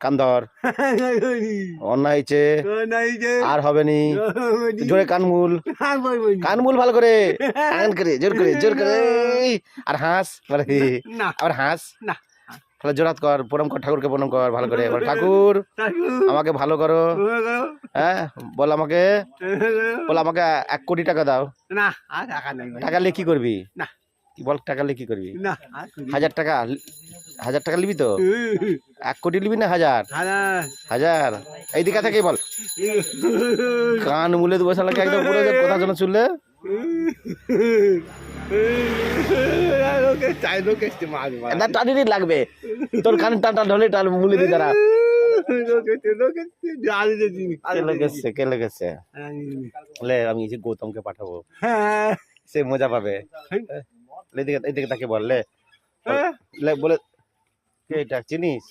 কান ধর, অন্যায় হয়েছে আর হবে নি, জোরে কানমুল, কানমুল ভালো করে, কান করে জোর করে জোর করে, আর হাঁস মানে আবার হাঁস, তাহলে জোরাত কর, প্রণাম কর, ঠাকুরকে প্রণাম কর ভালো করে, বল ঠাকুর আমাকে ভালো করো, হ্যাঁ বল আমাকে, বল আমাকে 1 কোটি টাকা দাও। না আর টাকা নেই ভাই। টাকা নিয়ে কি করবি? না। কি বল টাকা নিয়ে কি করবি? না আর করি না। 1000 টাকা, 1000 টাকা নিবি তো? 1 কোটি নিবি না 1000? হাজার 1000 এইদিকে থেকে বল, কান মুলে দেবো শালাকে একদম পুরো, যে কথা যেন শুনলে লোকে চাই লোকে এসছে মাছ মাছ না টানি লাগবে তোর, কান টান টান হলে টান মুলে দি তারা। লোকে জাল দিদি কে লেগেছে লে, আমি যে গৌতমকে পাঠাবো, হ্যাঁ সে মজা পাবে। এদিকে এদিকে তাকে বল লে, বলে কে এটা চিনিস?